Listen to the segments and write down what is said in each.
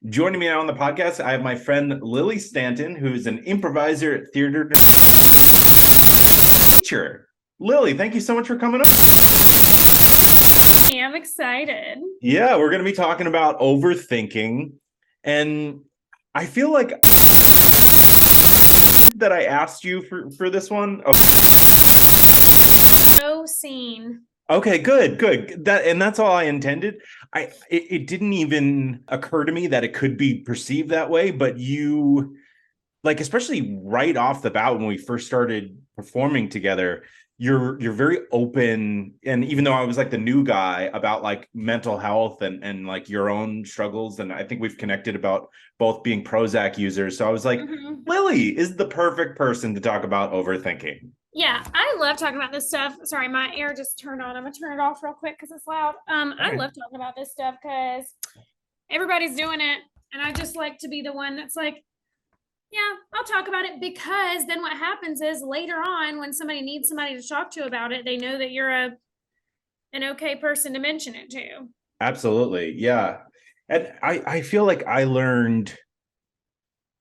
Joining me now on the podcast, I have my friend Lilly Stanton, who's an improviser at theater teacher. Lilly, thank you so much for coming on. Yeah, I'm excited. Yeah, we're going to be talking about overthinking. And I feel like that I asked you for this one. So seen. Okay, good. That's all I intended. It didn't even occur to me that it could be perceived that way, but you like especially right off the bat when we first started performing together, you're very open, and even though I was like the new guy about like mental health and like your own struggles, and I think we've connected about both being Prozac users. So I was like, hmm Lilly is the perfect person to talk about overthinking. Yeah, I love talking about this stuff. Sorry, my air just turned on. I'm gonna turn it off real quick because it's loud. All I right. love talking about this stuff because everybody's doing it, and I just like to be the one that's like, yeah, I'll talk about it because then what happens is later on when somebody needs somebody to talk to about it, they know that you're an okay person to mention it to. Absolutely. Yeah. And I feel like I learned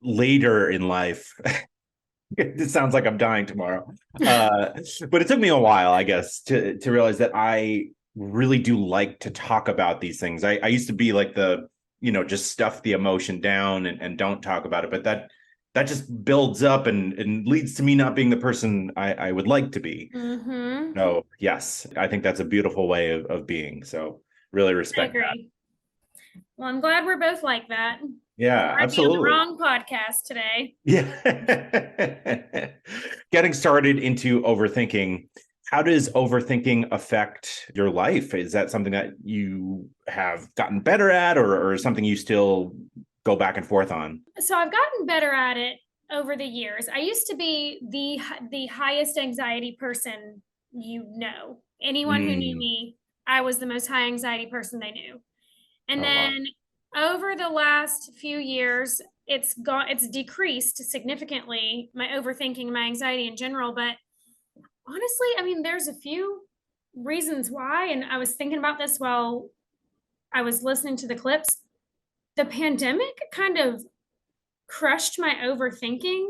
later in life. It sounds like I'm dying tomorrow. Uh, but it took me a while, I guess, to realize that I really do like to talk about these things. I used to be like just stuff the emotion down and don't talk about it, but that just builds up and leads to me not being the person I would like to be. Mm-hmm. So yes, I think that's a beautiful way of being. So really I respect that. agree. Well, I'm glad we're both like that. You Yeah, might be on the absolutely. wrong podcast today. Yeah. Getting started into overthinking. How does overthinking affect your life? Is that something that you have gotten better at, or something you still go back and forth on? So I've gotten better at it over the years. I used to be the highest anxiety person you know. Anyone who knew Mm. me, I was the most high anxiety person they knew. And Oh, wow. then over the last few years, it's decreased significantly, my overthinking, my anxiety in general, but honestly, I mean there's a few reasons why, and I was thinking about this while I was listening to the clips. The pandemic kind of crushed my overthinking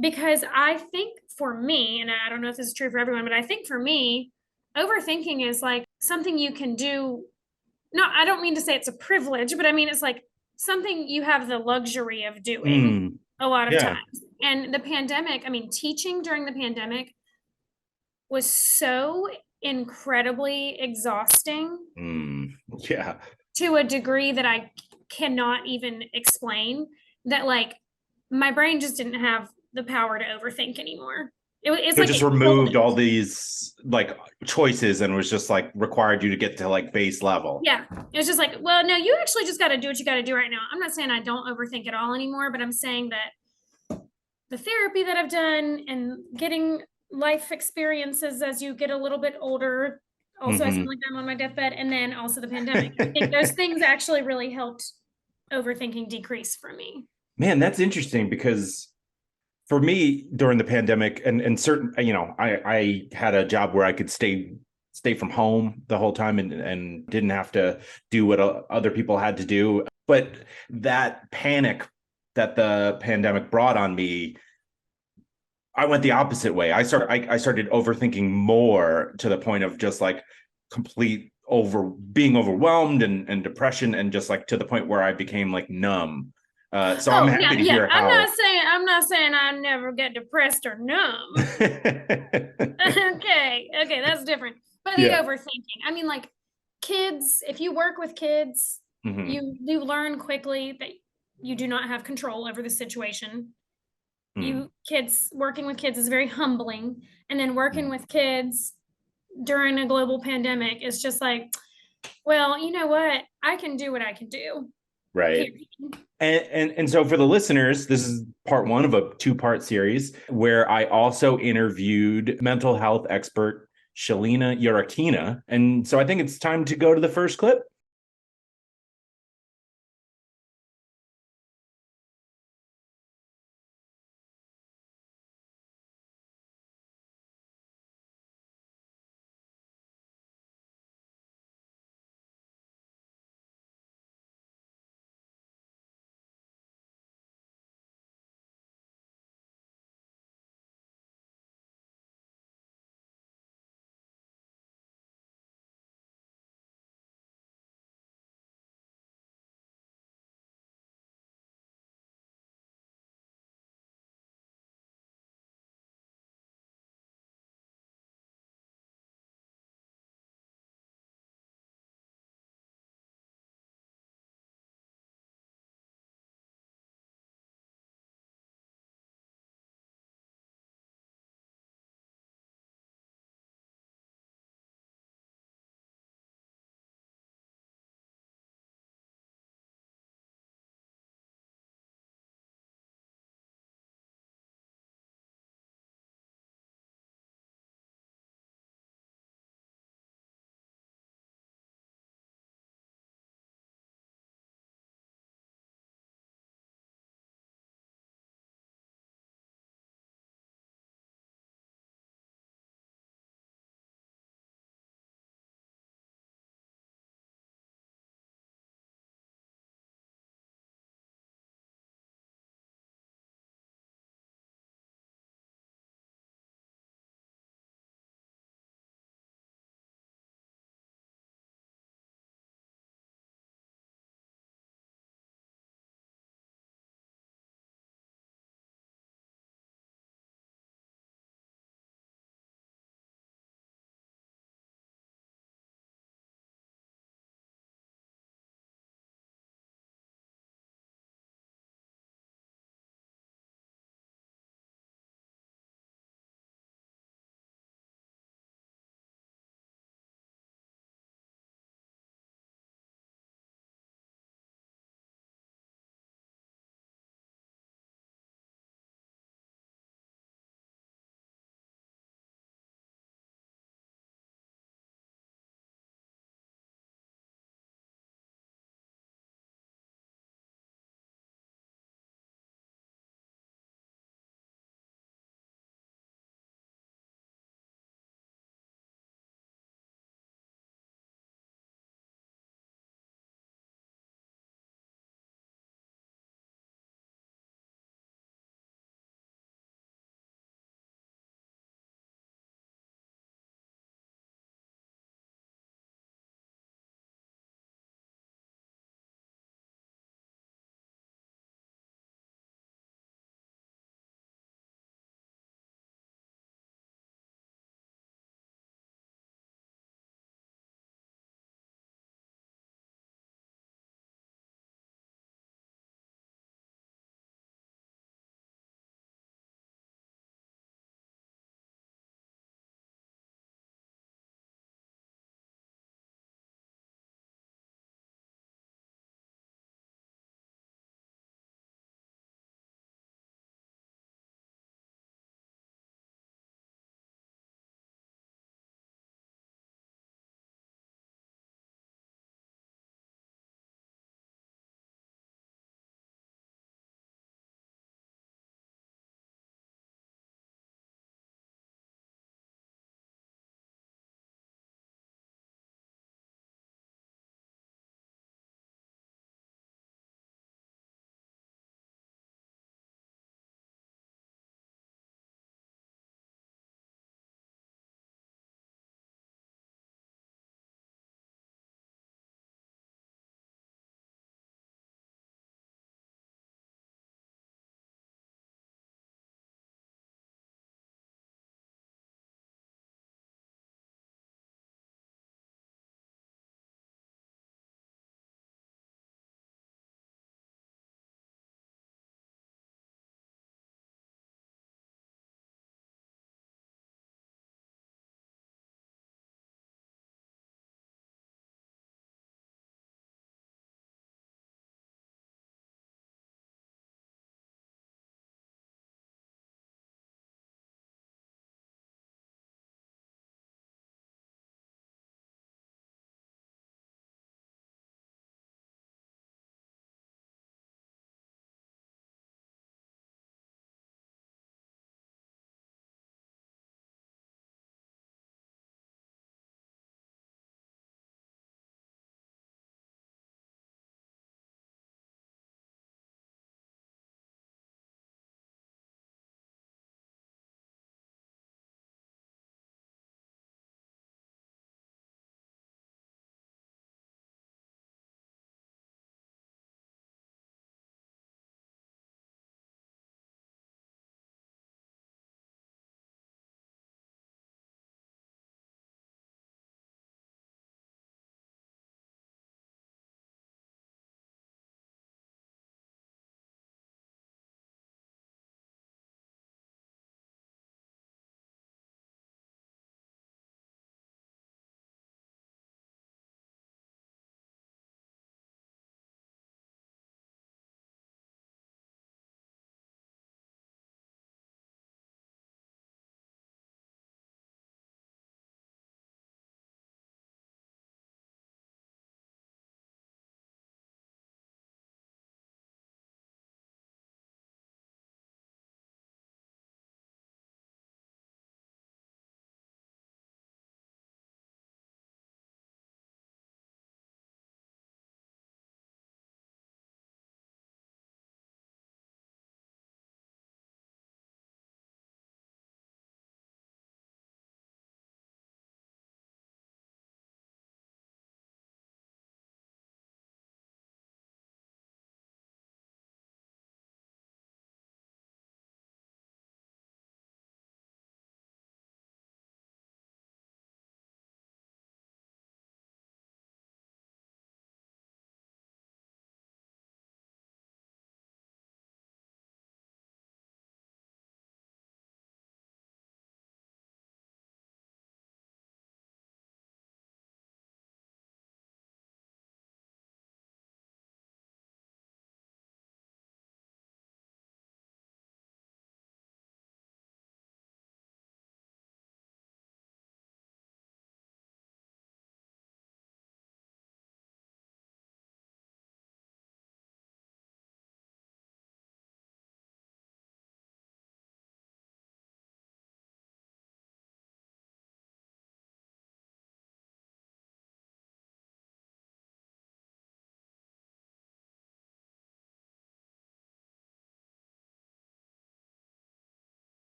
because I think for me, and I don't know if this is true for everyone, but I think for me, overthinking is like something you can do. No, I don't mean to say it's a privilege, but I mean it's like something you have the luxury of doing Mm. a lot of Yeah. times. And the pandemic, I mean, teaching during the pandemic was so incredibly exhausting Mm. Yeah. to a degree that I cannot even explain, that like my brain just didn't have the power to overthink anymore. It's It like just it killed removed it. all these like choices and was just like required you to get to like base level. Yeah. It was just like, well, no, you actually just got to do what you got to do right now. I'm not saying I don't overthink at all anymore, but I'm saying that the therapy that I've done and getting life experiences as you get a little bit older, also I sound Hmm. like I'm on my deathbed, and then also the pandemic. I think those things actually really helped overthinking decrease for me. Man, that's interesting because for me during the pandemic and certain I had a job where I could stay from home the whole time and didn't have to do what other people had to do, but that panic that the pandemic brought on me, I went the opposite way. I started overthinking more to the point of just like complete over being overwhelmed and depression, and just like to the point where I became like numb. So I'm Oh yeah, happy to yeah. hear how I'm not saying I never get depressed or numb. Okay, okay, that's different. But the yeah. overthinking. I mean, like kids, if you work with kids, Hmm. you learn quickly that you do not have control over the situation. Mm. Kids working with kids is very humbling. And then working Mm. with kids during a global pandemic is just like, well, you know what? I can do what I can do. Right. Period. And so for the listeners, this is part one of a two-part series where I also interviewed mental health expert Shelena Yarukhina. And so I think it's time to go to the first clip.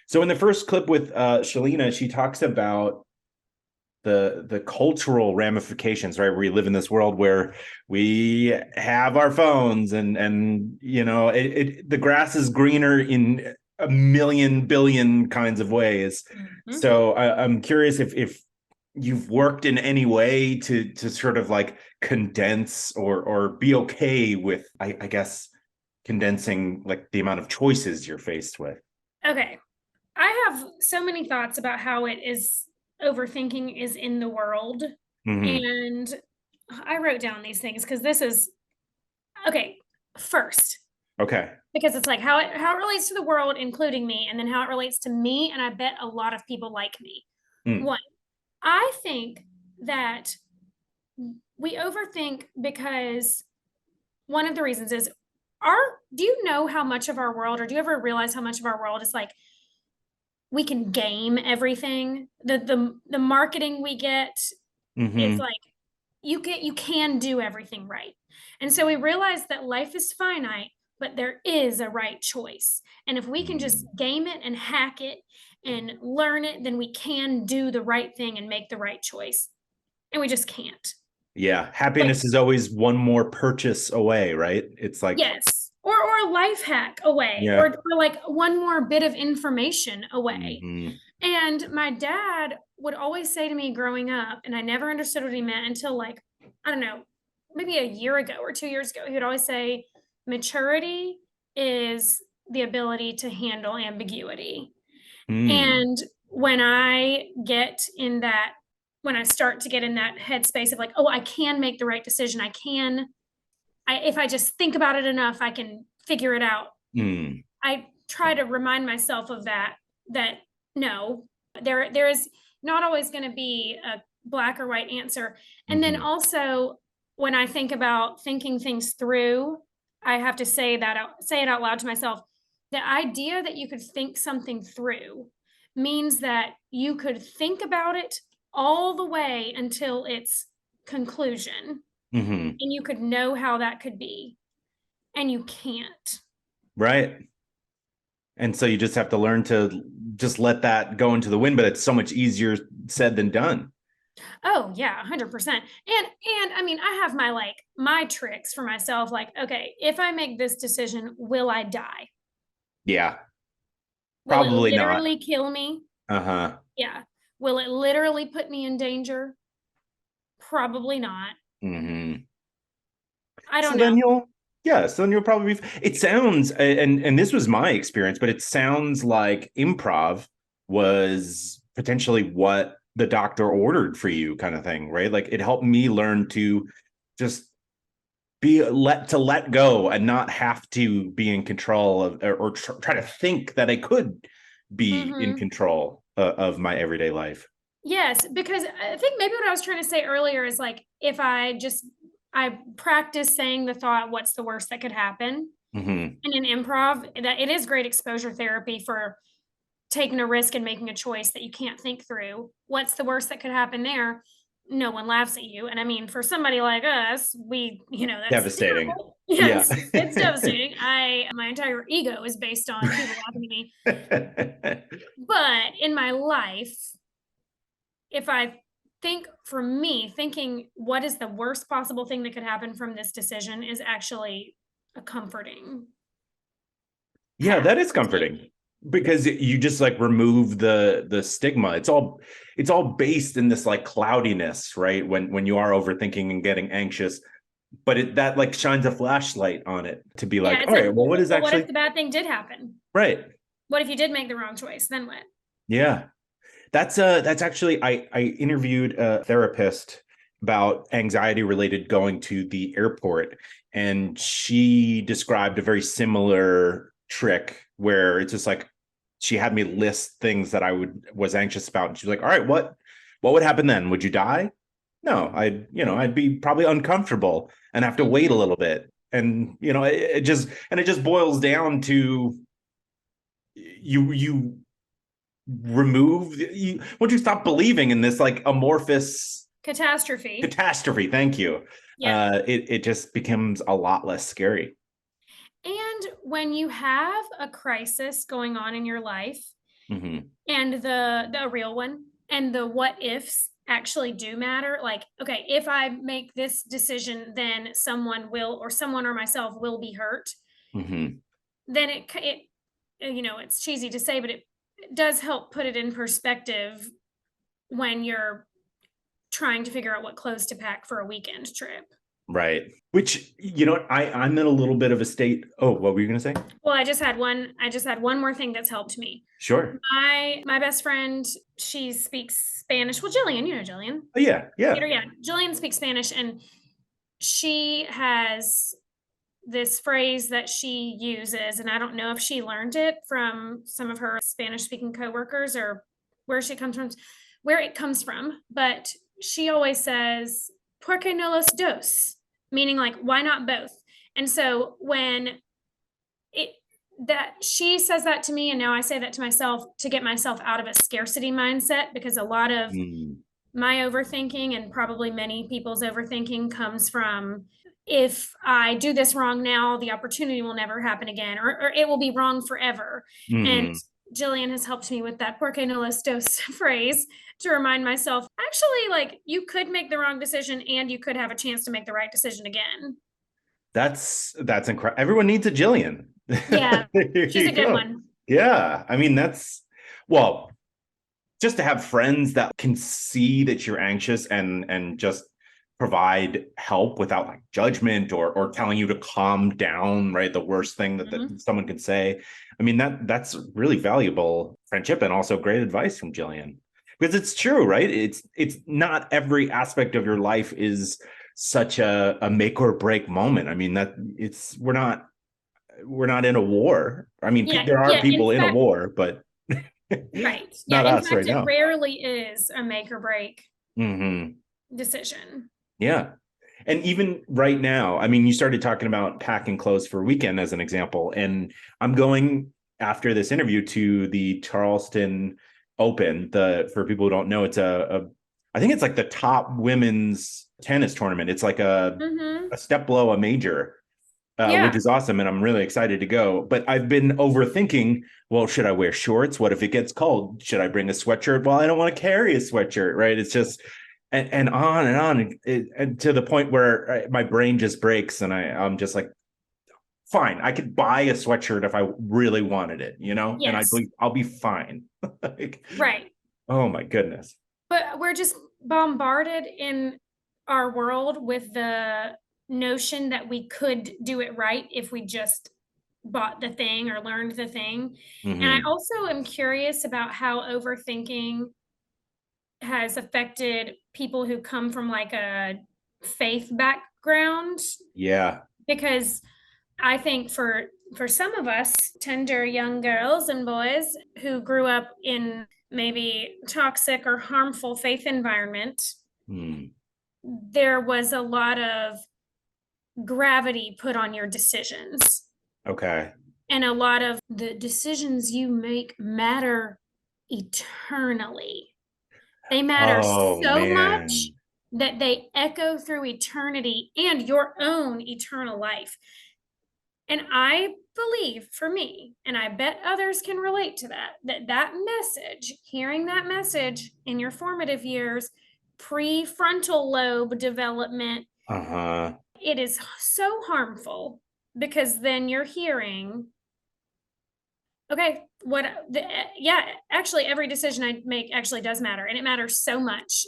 So in the first clip with Shelena, she talks about the cultural ramifications, right? We live in this world where we have our phones, and the grass is greener in a million billion kinds of ways. Mhm. So I'm curious if you've worked in any way to sort of like condense or be okay with, I guess, condensing like the amount of choices you're faced with. Okay. I have so many thoughts about how it is overthinking is in the world. Hmm. And I wrote down these things because this is okay. First, Okay. because it's like how it relates to the world, including me, and then how it relates to me, and I bet a lot of people like me. Mm. One, I think that we overthink because one of the reasons is our do you know how much of our world, or do you ever realize how much of our world is like we can game everything? The marketing we get is Hmm. like you can do everything right. And so we realize that life is finite, but there is a right choice. And if we can just Mm. game it and hack it and learn it, then we can do the right thing and make the right choice. And we just can't. Yeah, Like, happiness is always one more purchase away, right? It's like, yes. Or a life hack away, yeah. or like one more bit of information away. Hmm. And my dad would always say to me growing up, and I never understood what he meant until like, I don't know, maybe a year ago or 2 years ago. He would always say, maturity is the ability to handle ambiguity. Mm. And when I get in that, when I start to get in that headspace of like, oh, I can make the right decision. If I just think about it enough, I can figure it out. Mm. I try to remind myself of that no, there is not always going to be a black or white answer. And then Hmm. also when I think about thinking things through, I have to say it out loud to myself. The idea that you could think something through means that you could think about it all the way until its conclusion, Hmm. and you could know how that could be, and you can't. Right. And so you just have to learn to just let that go into the wind, but it's so much easier said than done. Oh yeah, 100%. And I mean, I have my tricks for myself, like, okay, if I make this decision, will I die? Yeah, Will it probably not. literally kill me? Uh-huh. Yeah. Will it literally put me in danger? Probably not. Hmm. I don't So know. then you'll probably it sounds, and this was my experience, but it sounds like improv was potentially what the doctor ordered for you, kind of thing, right? Like it helped me learn to just let go and not have to be in control of, or try to think that I could be in Mhm. control of my everyday life. Yes, because I think maybe what I was trying to say earlier is like if I practice saying the thought, what's the worst that could happen? Hmm. And in improv, that it is great exposure therapy for taking a risk and making a choice that you can't think through. What's the worst that could happen there? No one laughs at you. And I mean, for somebody like us, that's Devastating. terrible. Yeah. Yes, it's devastating. My entire ego is based on people laughing at me. But in my life, if I think for me, thinking what is the worst possible thing that could happen from this decision is actually a comforting Yeah, path that is to take. comforting because you just like remove the stigma. It's all based in this like cloudiness, right? When you are overthinking and getting anxious, but that like shines a flashlight on it to be Yeah, like, it's all like, right, well, what is but what if actually the bad thing did happen? right? What if you did make the wrong choice? Then what? Yeah. That's actually I interviewed a therapist about anxiety related going to the airport, and she described a very similar trick where it's just like she had me list things that was anxious about, and she was like, all right, what would happen then? Would you die? No, I'd be probably uncomfortable and have to wait a Mhm. little bit. And it just boils down to you remove you once you stop believing in this like amorphous Catastrophe. catastrophe. Thank you. Yeah. It just becomes a lot less scary. And when you have a crisis going on in your life, and the real one, and the what ifs actually do matter. Like, okay, if I make this decision, then someone or myself will be hurt. Then it's cheesy to say, but it does help put it in perspective when you're trying to figure out what clothes to pack for a weekend trip. Right. Which, I'm in a little bit of a state. Oh, what were you going to say? Well, I just had one more thing that's helped me. Sure. My best friend, she speaks Spanish. Well, Jillian, you know Jillian. Oh, yeah. Yeah. Yeah. Jillian speaks Spanish, and she has this phrase that she uses, and I don't know if she learned it from some of her Spanish speaking coworkers or where it comes from, but she always says, "Por qué no los dos?" Meaning like, why not both? And so when she says that to me, and now I say that to myself to get myself out of a scarcity mindset, because a lot of my overthinking, and probably many people's overthinking, comes from, if I do this wrong now, the opportunity will never happen again, or it will be wrong forever. And Jillian has helped me with that "porque no los dos" phrase to remind myself, actually, like, you could make the wrong decision and you could have a chance to make the right decision again. That's incredible. Everyone needs a Jillian. Yeah, she's a good one. Yeah. I mean, well, just to have friends that can see that you're anxious and just provide help without like judgment or telling you to calm down, right? The worst thing that someone can say. I mean, that's really valuable friendship, and also great advice from Jillian, because it's true, right? It's not every aspect of your life is such a make or break moment. I mean, we're not in a war. I mean, there are people in a war, but right. Not in us fact, right now. It rarely is a make or break decision. Yeah. And even right now, I mean, you started talking about packing clothes for a weekend as an example, and I'm going after this interview to the Charleston Open. For people who don't know, it's I think it's like the top women's tennis tournament. It's like a step below a major. Which is awesome. And I'm really excited to go. But I've been overthinking, well, should I wear shorts? What if it gets cold? Should I bring a sweatshirt? Well, I don't want to carry a sweatshirt, right? It's just, and on and on, and to the point where my brain just breaks. And I'm just like, fine, I could buy a sweatshirt if I really wanted it, Yes. And I'll be fine. Right. Oh my goodness. But we're just bombarded in our world with the notion that we could do it right if we just bought the thing or learned the thing. And I also am curious about how overthinking has affected people who come from like a faith background. Yeah. Because I think for some of us tender young girls and boys who grew up in maybe toxic or harmful faith environment, there was a lot of gravity put on your decisions. Okay. And a lot of the decisions you make matter eternally. They matter so much that they echo through eternity and your own eternal life. And I believe, for me, and I bet others can relate to that message, hearing that message in your formative years, prefrontal lobe development, it is so harmful, because then you're hearing, okay, actually every decision I make actually does matter, and it matters so much.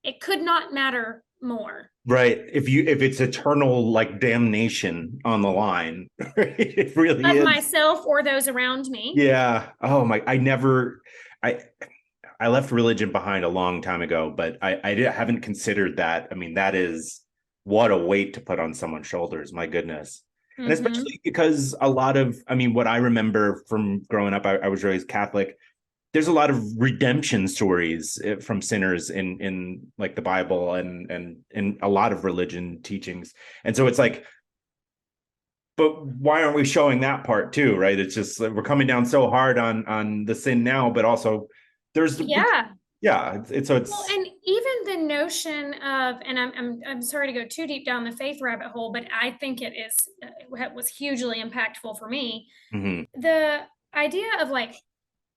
It could not matter more. Right. If it's eternal, like, damnation on the line, it really is. Of is. myself or those around me. Yeah. Oh my, I left religion behind a long time ago, but I haven't considered that. I mean, that is what a weight to put on someone's shoulders. My goodness. And especially because what I remember from growing up, I was raised Catholic. There's a lot of redemption stories from sinners in like the Bible and in a lot of religion teachings. And so it's like, but why aren't we showing that part too? Right. It's just like we're coming down so hard on the sin now, but also there's it's well, and even the notion of, and I'm sorry to go too deep down the faith rabbit hole, but I think it was hugely impactful for me. The idea of like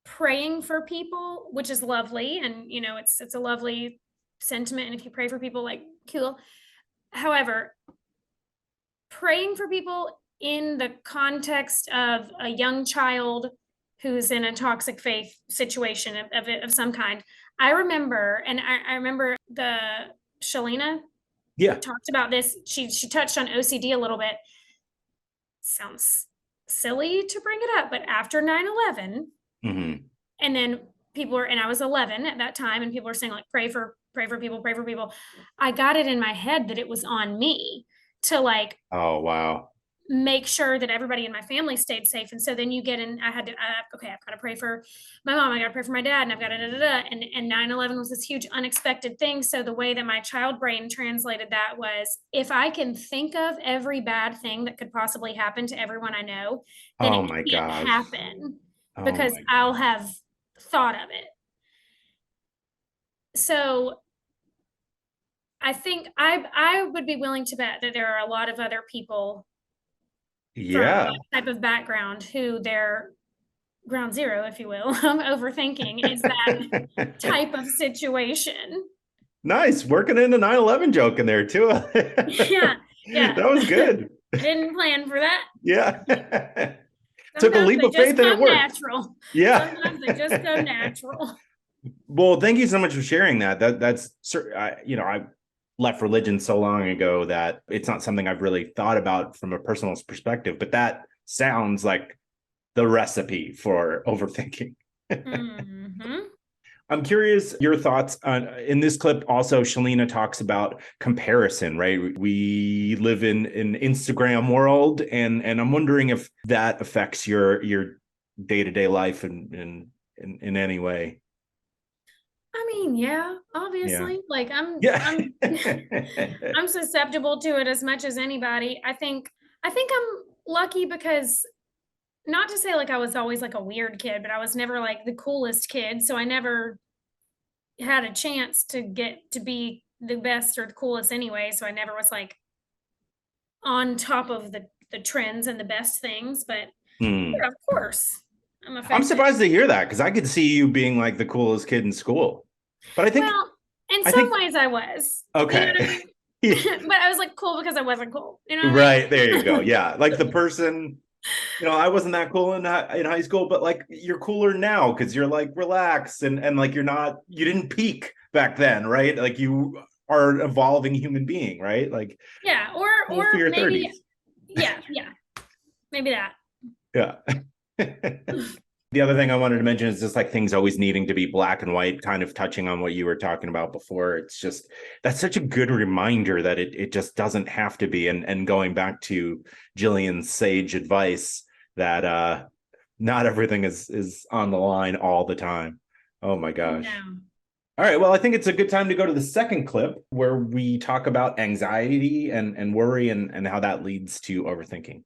praying for people, which is lovely, and it's a lovely sentiment, and if you pray for people, like, cool. However, praying for people in the context of a young child who's in a toxic faith situation of some kind. I remember, and I remember the Shelena Yeah. talked about this. She touched on OCD a little bit. Sounds silly to bring it up, but after 9/11, Hmm. and then people were, and I was 11 at that time, and people were saying, like, pray for people, pray for people. I got it in my head that it was on me to, like, Oh, wow. make sure that everybody in my family stayed safe. And so then you get in, okay, I've got to pray for my mom, I got to pray for my dad, and I've got to da, da, da. And 9/11 was this huge unexpected thing. So the way that my child brain translated that was, if I can think of every bad thing that could possibly happen to everyone I know, then Oh it my can't gosh. happen Oh because my I'll gosh. have thought of it. So I think I would be willing to bet that there are a lot of other people from Yeah. my type of background who their ground zero, if you will, overthinking is that type of situation. Nice. Working in a 9/11 joke in there too. Yeah, yeah. That was good. I didn't plan for that. Yeah. Took a Sometimes leap they of just faith and it come worked. natural. Yeah. Sometimes they just come natural. Well, thank you so much for sharing that. I left religion so long ago that it's not something I've really thought about from a personal perspective, but that sounds like the recipe for overthinking. Hmm. I'm curious your thoughts on in this clip. Also, Shelena talks about comparison, right? We live in an Instagram world, and I'm wondering if that affects your day-to-day life in any way. I mean, yeah, Yeah. obviously. Like, Yeah. I'm I'm susceptible to it as much as anybody. I think I'm lucky because, not to say like I was always like a weird kid, but I was never like the coolest kid. So I never had a chance to get to be the best or the coolest anyway. So I never was like on top of the trends and the best things. But Hmm. yeah, of course, I'm I'm affected. surprised to hear that because I could see you being like the coolest kid in school. But Well, in I some think ways I was. You know what I okay. mean? But I was like cool because I wasn't cool. You know what Right, there you I go. mean? Yeah. Like the person, I wasn't that cool in high school, but like you're cooler now because you're like relaxed and like you didn't peak back then, right? Like you are an evolving human being, right? Like Yeah, or cool for your maybe, 30s. yeah, yeah, maybe that. Yeah. The other thing I wanted to mention is just like things always needing to be black and white, kind of touching on what you were talking about before. It's just that's such a good reminder that it just doesn't have to be. And going back to Jillian's sage advice that not everything is on the line all the time. Oh my gosh. No. All right. Well, I think it's a good time to go to the second clip where we talk about anxiety and worry and how that leads to overthinking.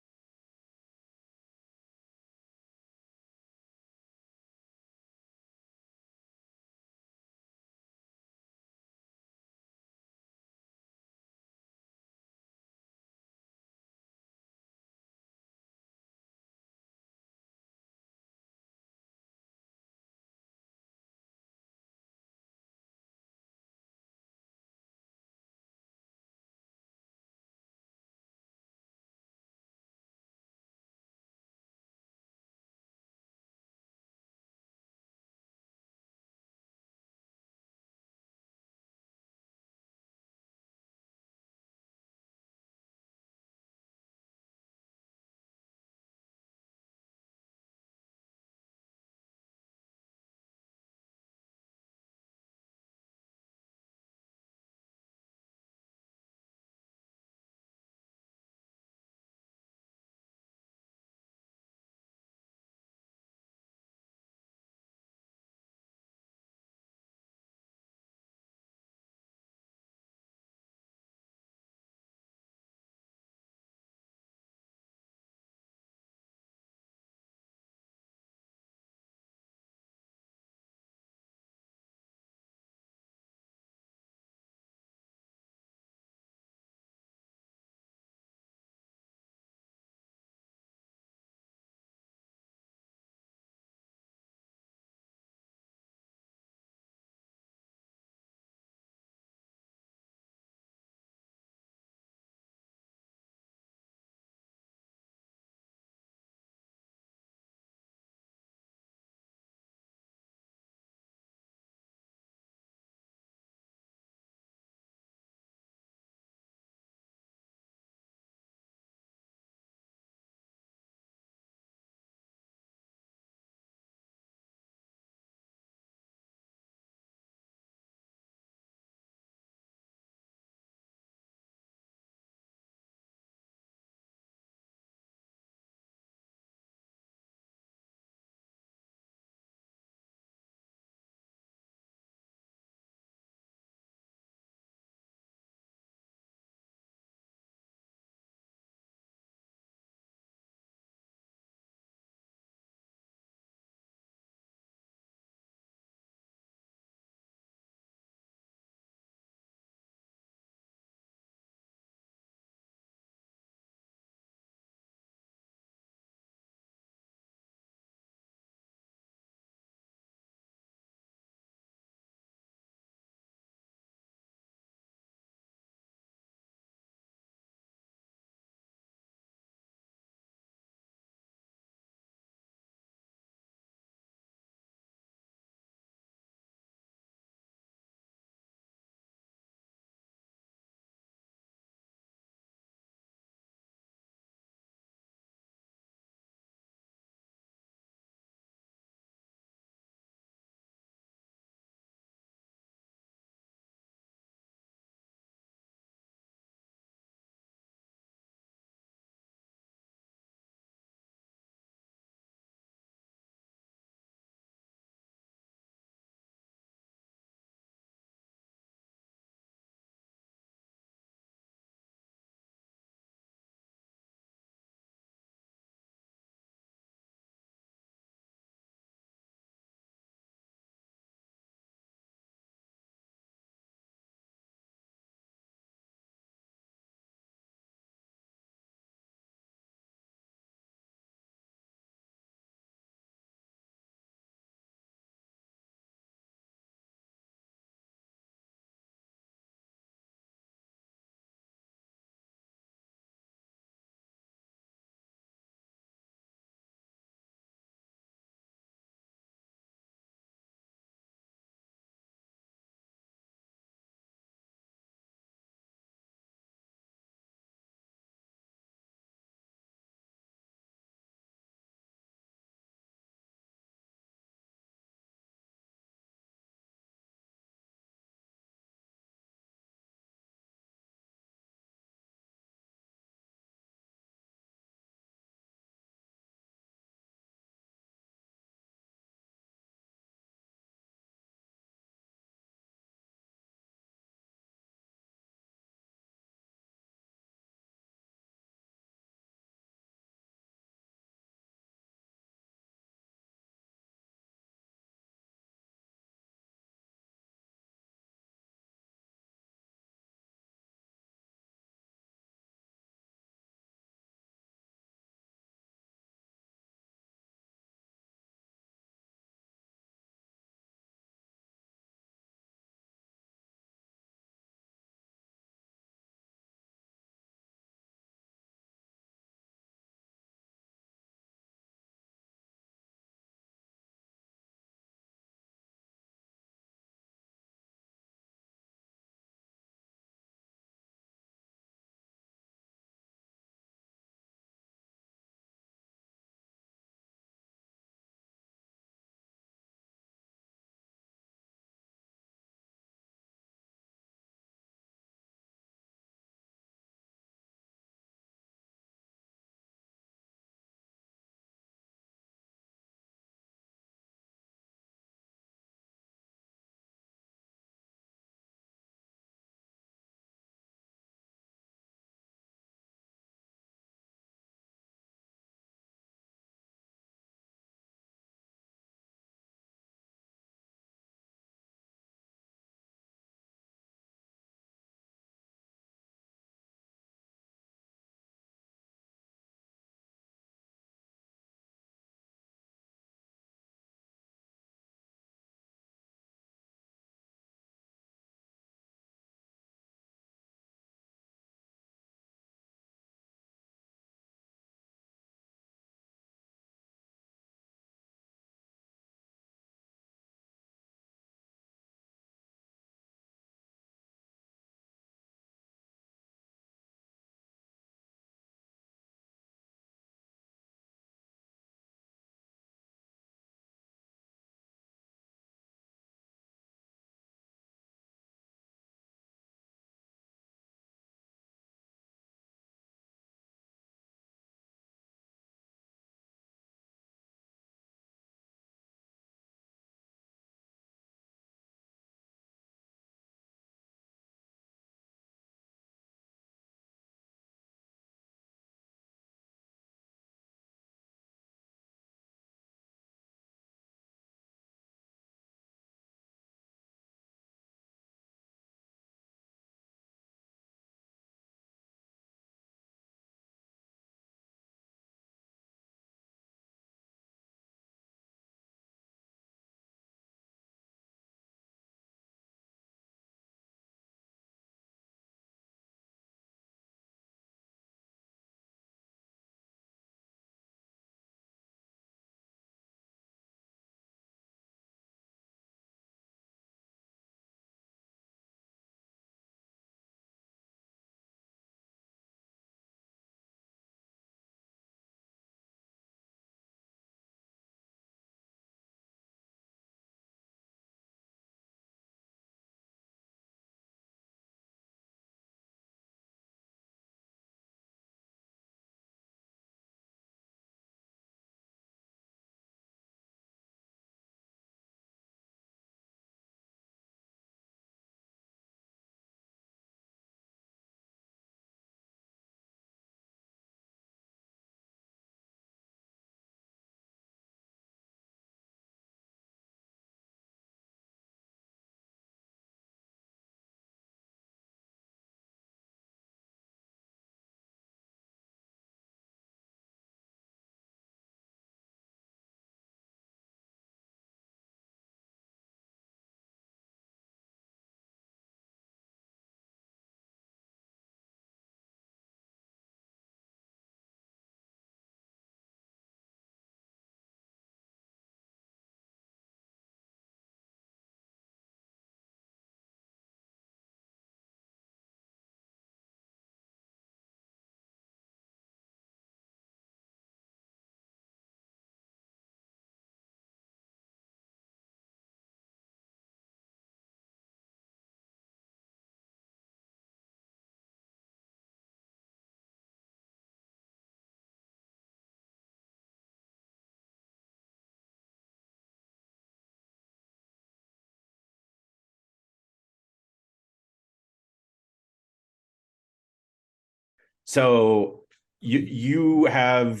So you have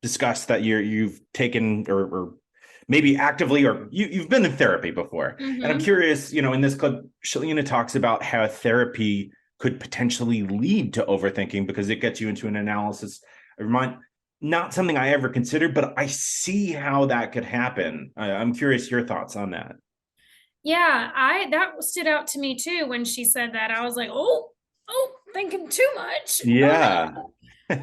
discussed that you've taken or maybe actively, or you've been in therapy before. And I'm Mm-hmm. curious, in this clip, Shelena talks about how therapy could potentially lead to overthinking because it gets you into an analysis. Not something I ever considered, but I see how that could happen. I'm curious your thoughts on that. Yeah, that stood out to me too when she said that. I was like, oh, thinking too much. Oh Yeah. no.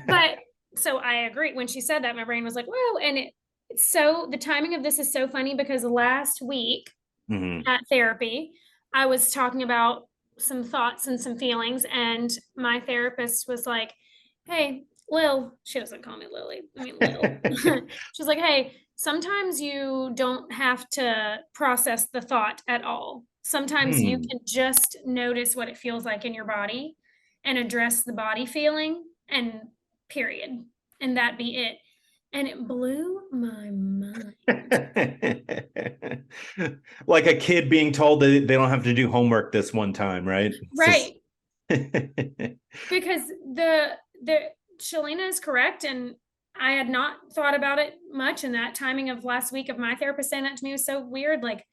But so I agree. When she said that, my brain was like, whoa. And it's so the timing of this is so funny because last week Hmm. at therapy, I was talking about some thoughts and some feelings, and my therapist was like, hey, Lil, she doesn't call me Lily. I mean, Lil. She's like, hey, sometimes you don't have to process the thought at all. Sometimes you Hmm. can just notice what it feels like in your body and address the body feeling, and period. And that be it. And it blew my mind. Like a kid being told that they don't have to do homework this one time, right? It's just Right. Because the Shelena is correct, and I had not thought about it much. And that timing of last week of my therapist saying that to me was so weird. Like,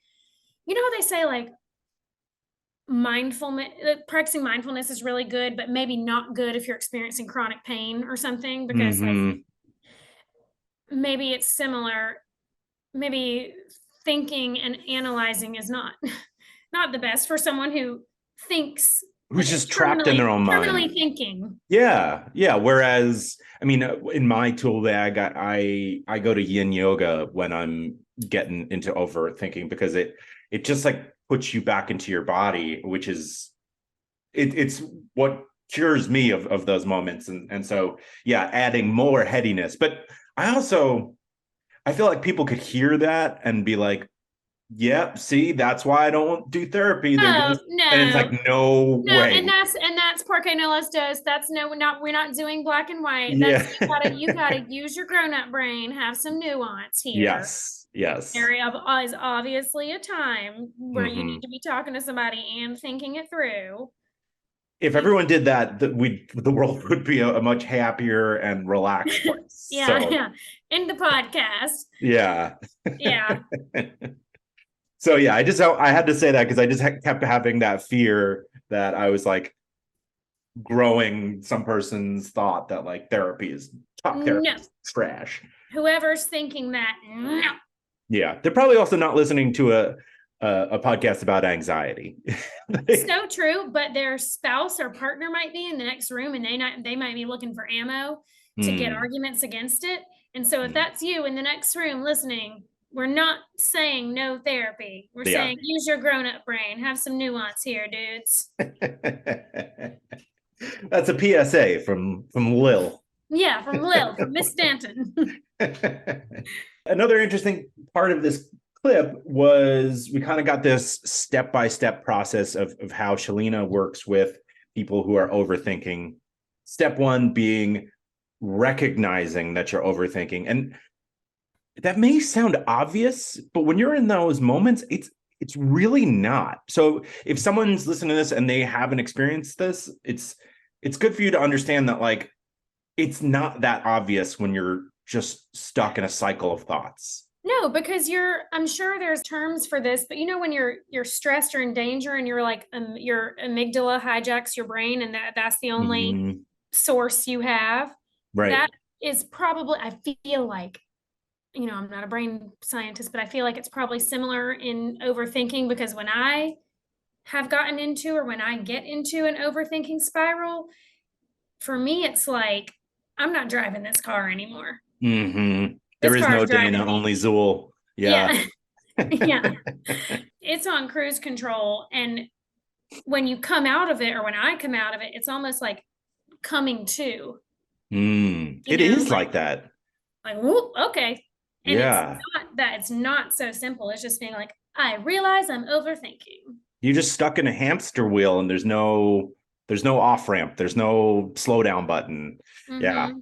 you know how they say like mindfulness, practicing mindfulness is really good, but maybe not good if you're experiencing chronic pain or something, because like hmm. maybe it's similar. Maybe thinking and analyzing is not not the best for someone who thinks Who's like just trapped in their own mind. terminally thinking. Yeah, yeah. Whereas, I mean, in my tool bag, I go to Yin Yoga when I'm getting into overthinking because it just like puts you back into your body, which is it's what cures me of those moments. And so yeah, adding more headiness. But I feel like people could hear that and be like, "Yep, see, that's why I don't do therapy. They're No, just," and it's like, no, no no, and way. that's porque no las dos. That's no, we're not doing black and white. That's Yeah. you gotta use your grown up brain, have some nuance here. Yes. Yes. There is obviously a time where you need Hmm. to be talking to somebody and thinking it through. If You, everyone did that, the world would be a much happier and relaxed place. yeah, So yeah. In the podcast, yeah. yeah. So yeah, I had to say that because I just kept having that fear that I was like growing some person's thought that like top therapy No, is trash. whoever's thinking that, no. Yeah, they're probably also not listening to a podcast about anxiety. So true, but their spouse or partner might be in the next room, and they might be looking for ammo to get Hmm. arguments against it. And so if Hmm. that's you in the next room listening, we're not saying no therapy. We're Yeah. saying use your grown-up brain. Have some nuance here, dudes. That's a PSA from Lil. Yeah, from Lil, from Miss Stanton. Another interesting part of this clip was we kind of got this step-by-step process of how Shelena works with people who are overthinking. Step one being recognizing that you're overthinking. And that may sound obvious, but when you're in those moments, it's really not. So if someone's listening to this and they haven't experienced this, it's good for you to understand that like it's not that obvious when you're just stuck in a cycle of thoughts. No, because I'm sure there's terms for this, but you know when you're stressed or in danger and you're like your amygdala hijacks your brain, and that's the only Mhm. source you have. Right. That is probably, I feel like, I'm not a brain scientist, but I feel like it's probably similar in overthinking, because when I have gotten into, or when I get into an overthinking spiral, for me it's like I'm not driving this car anymore. Mm-hmm. There This is car no is Dana, driving only me. Zool. Yeah. Yeah. Yeah. It's on cruise control, and when you come out of it, or when I come out of it, it's almost like coming to, It is like like that. whoop, okay. And Yeah. it's not so simple. It's just being like, I realize I'm overthinking. You're just stuck in a hamster wheel and there's no off ramp. There's no slow down button. Yeah. Mm-hmm.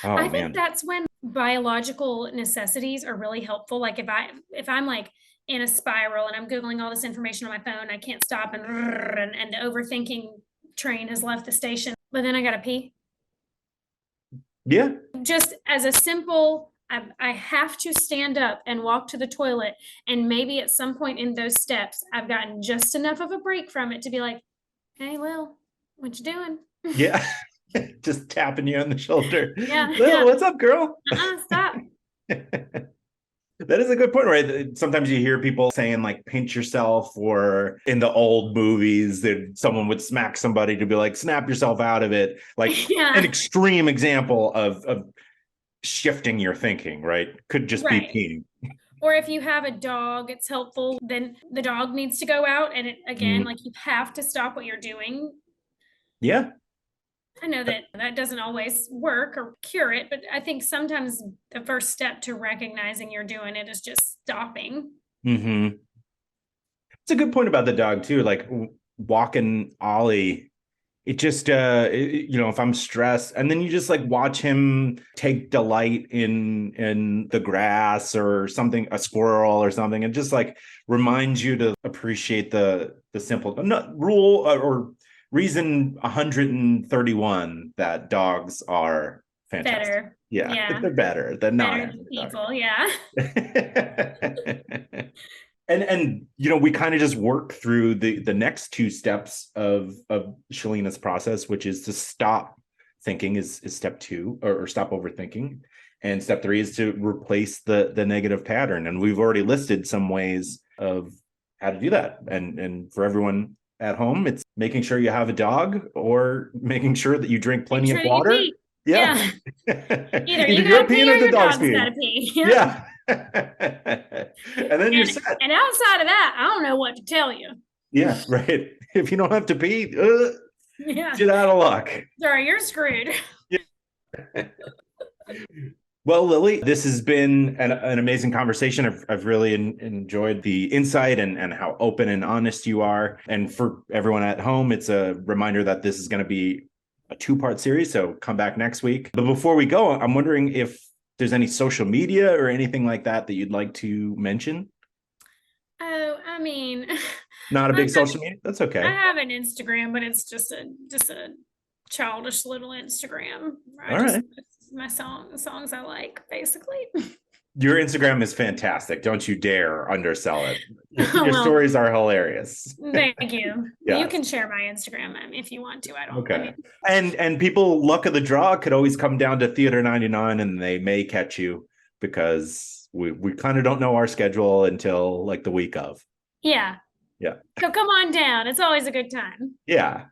Oh I think man. that's when biological necessities are really helpful. Like if I'm like in a spiral and I'm Googling all this information on my phone, I can't stop, and the overthinking train has left the station. but then I gotta pee. Yeah. Just as a simple, I have to stand up and walk to the toilet. And maybe at some point in those steps, I've gotten just enough of a break from it to be like, hey, Lil, what you doing? Yeah. Just tapping you on the shoulder. Yeah, Lil, yeah. what's up, girl? Stop. That is a good point, right? Sometimes you hear people saying like pinch yourself, or in the old movies that someone would smack somebody to be like, snap yourself out of it. Like an Yeah, extreme example of shifting your thinking, right? Could just be right. peeing. Or if you have a dog, it's helpful. Then the dog needs to go out. And again, Mm, like you have to stop what you're doing. yeah. I know that that doesn't always work or cure it, but I think sometimes the first step to recognizing you're doing it is just stopping. Mm-hmm. It's a good point about the dog too. Like walking Ollie, it just if I'm stressed, and then you just like watch him take delight in the grass or something, a squirrel or something, and just like reminds you to appreciate the simple rule or reason 131 that dogs are fantastic. Better. Yeah, Yeah. they're better than not Better having a dog. people. Yeah. And we kind of just work through the next two steps of Shelena's process, which is to stop thinking is step two, or stop overthinking, and step three is to replace the negative pattern. And we've already listed some ways of how to do that. And for everyone at home, it's making sure you have a dog, or making sure that you drink Make plenty sure of that you water. pee. Yeah. Yeah. Either Either you you're gotta peeing pee or or the your dog's dog's peeing. gotta pee. Yep. Yeah. And then you're set. And outside of that, I don't know what to tell you. Yeah, right. If you don't have to pee, Yeah. get out of luck. Sorry, you're screwed. Well, Lily, this has been an amazing conversation. I've really enjoyed the insight and how open and honest you are. And for everyone at home, it's a reminder that this is going to be a two-part series. So come back next week. But before we go, I'm wondering if there's any social media or anything like that you'd like to mention. Oh, I mean, Not a I big social media? That's I okay. have an Instagram, but it's just a childish little Instagram where I All just right. post my songs I like, basically. Your Instagram is fantastic. Don't you dare undersell it. Your Well, stories are hilarious. thank you. You Yes. can share my Instagram if you want to. I Okay. mean, And people, luck of the draw could always come down to Theater 99, and they may catch you because we kind of don't know our schedule until like the week of. yeah. Yeah. So come on down. It's always a good time. Yeah.